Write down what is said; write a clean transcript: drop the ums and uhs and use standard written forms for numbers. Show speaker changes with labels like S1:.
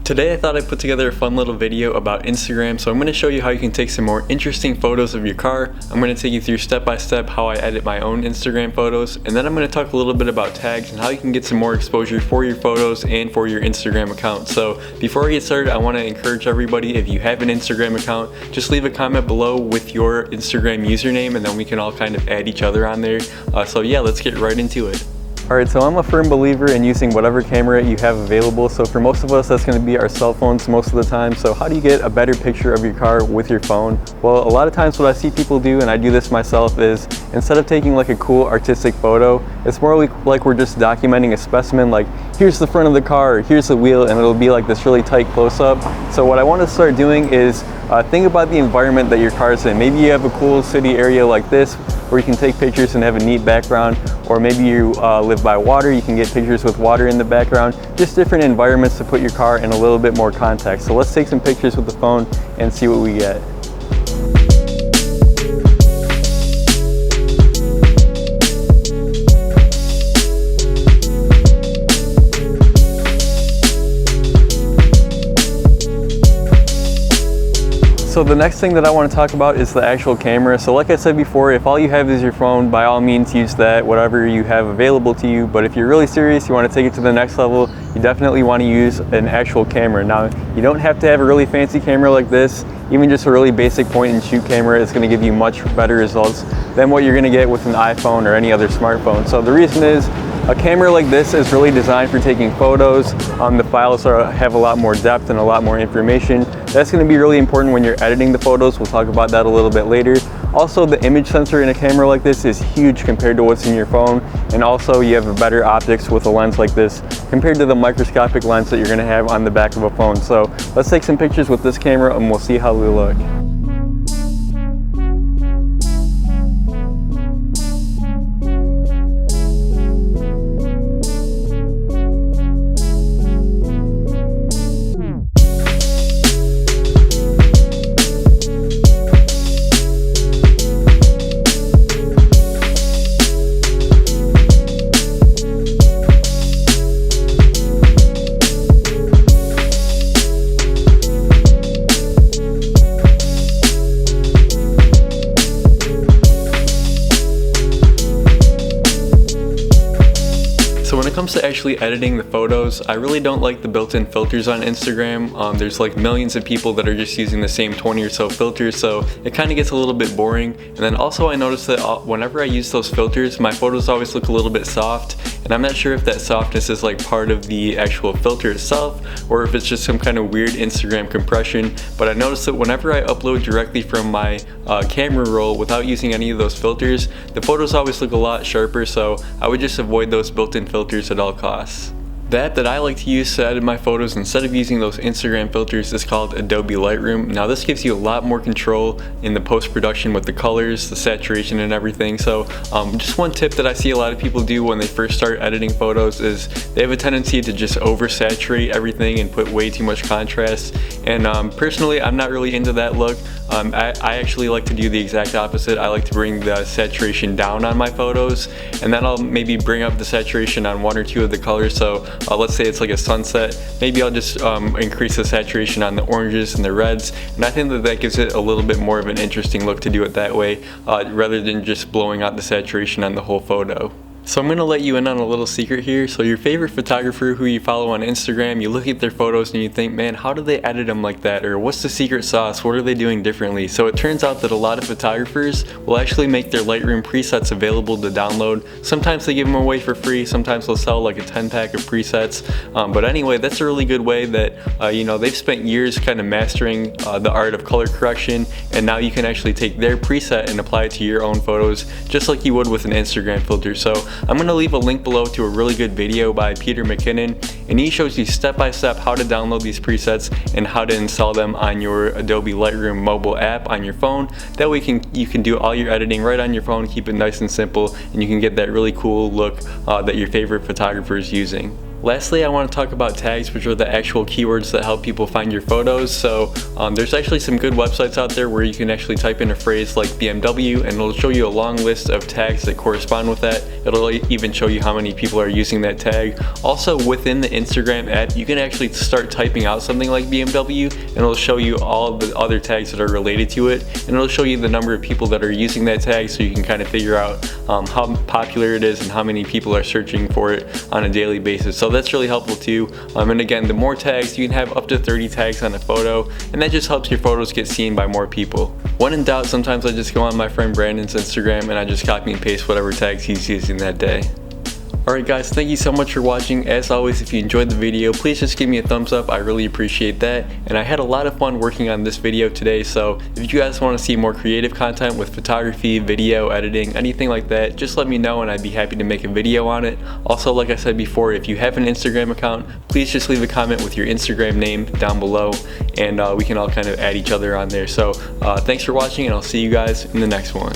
S1: Today I thought I'd put together a fun little video about Instagram, so I'm going to show you how you can take some more interesting photos of your car. I'm going to take you through step by step how I edit my own Instagram photos, and then I'm going to talk a little bit about tags and how you can get some more exposure for your photos and for your Instagram account. So before I get started, I want to encourage everybody, if you have an Instagram account, just leave a comment below with your Instagram username and then we can all kind of add each other on there. So yeah, let's get right into it. Alright, so I'm a firm believer in using whatever camera you have available. So for most of us, that's going to be our cell phones most of the time. So how do you get a better picture of your car with your phone? Well, a lot of times what I see people do, and I do this myself, is instead of taking like a cool artistic photo, it's more like we're just documenting a specimen, like here's the front of the car, or here's the wheel, and it'll be like this really tight close-up. So what I want to start doing is think about the environment that your car is in. Maybe you have a cool city area like this where you can take pictures and have a neat background, or maybe you live by water, you can get pictures with water in the background. Just different environments to put your car in a little bit more context. So let's take some pictures with the phone and see what we get. So the next thing that I want to talk about is the actual camera. So like I said before, if all you have is your phone, by all means use that, whatever you have available to you. But if you're really serious, you want to take it to the next level, you definitely want to use an actual camera. Now, you don't have to have a really fancy camera like this. Even just a really basic point and shoot camera is going to give you much better results than what you're going to get with an iPhone or any other smartphone. So the reason is, a camera like this is really designed for taking photos. The files have a lot more depth and a lot more information. That's going to be really important when you're editing the photos. We'll talk about that a little bit later. Also, the image sensor in a camera like this is huge compared to what's in your phone. And also, you have a better optics with a lens like this compared to the microscopic lens that you're going to have on the back of a phone. So let's take some pictures with this camera and we'll see how we look. So when it comes to actually editing the photos, I really don't like the built-in filters on Instagram. There's like millions of people that are just using the same 20 or so filters, so it kind of gets a little bit boring. And then also I noticed that whenever I use those filters, my photos always look a little bit soft, and I'm not sure if that softness is like part of the actual filter itself or if it's just some kind of weird Instagram compression. But I noticed that whenever I upload directly from my camera roll without using any of those filters, the photos always look a lot sharper, so I would just avoid those built-in filters at all costs. The app that I like to use to edit my photos instead of using those Instagram filters is called Adobe Lightroom. Now this gives you a lot more control in the post-production with the colors, the saturation and everything. So just one tip that I see a lot of people do when they first start editing photos is they have a tendency to just oversaturate everything and put way too much contrast. And personally, I'm not really into that look. I actually like to do the exact opposite. I like to bring the saturation down on my photos, and then I'll maybe bring up the saturation on one or two of the colors. So let's say it's like a sunset, maybe I'll just increase the saturation on the oranges and the reds, and I think that that gives it a little bit more of an interesting look to do it that way, rather than just blowing out the saturation on the whole photo. So I'm going to let you in on a little secret here. So your favorite photographer who you follow on Instagram, you look at their photos and you think, man, how do they edit them like that? Or what's the secret sauce? What are they doing differently? So it turns out that a lot of photographers will actually make their Lightroom presets available to download. Sometimes they give them away for free. Sometimes they'll sell like a 10-pack of presets. But anyway, that's a really good way that, you know, they've spent years kind of mastering the art of color correction. And now you can actually take their preset and apply it to your own photos, just like you would with an Instagram filter. So I'm going to leave a link below to a really good video by McKinnon, and he shows you step by step how to download these presets and how to install them on your Adobe Lightroom mobile app on your phone. That way you can do all your editing right on your phone, keep it nice and simple, and you can get that really cool look that your favorite photographer is using. Lastly, I want to talk about tags, which are the actual keywords that help people find your photos. So there's actually some good websites out there where you can actually type in a phrase like BMW and it'll show you a long list of tags that correspond with that. It'll even show you how many people are using that tag. Also, within the Instagram ad, you can actually start typing out something like BMW and it'll show you all the other tags that are related to it, and it'll show you the number of people that are using that tag, so you can kind of figure out how popular it is and how many people are searching for it on a daily basis. So that's really helpful too. And again, the more tags, you can have up to 30 tags on a photo, and that just helps your photos get seen by more people. When in doubt, sometimes I just go on my friend Brandon's Instagram and I just copy and paste whatever tags he's using that day. Alright guys, thank you so much for watching. As always, if you enjoyed the video, please just give me a thumbs up. I really appreciate that. And I had a lot of fun working on this video today, so if you guys want to see more creative content with photography, video, editing, anything like that, just let me know and I'd be happy to make a video on it. Also, like I said before, if you have an Instagram account, please just leave a comment with your Instagram name down below, and we can all kind of add each other on there. So thanks for watching, and I'll see you guys in the next one.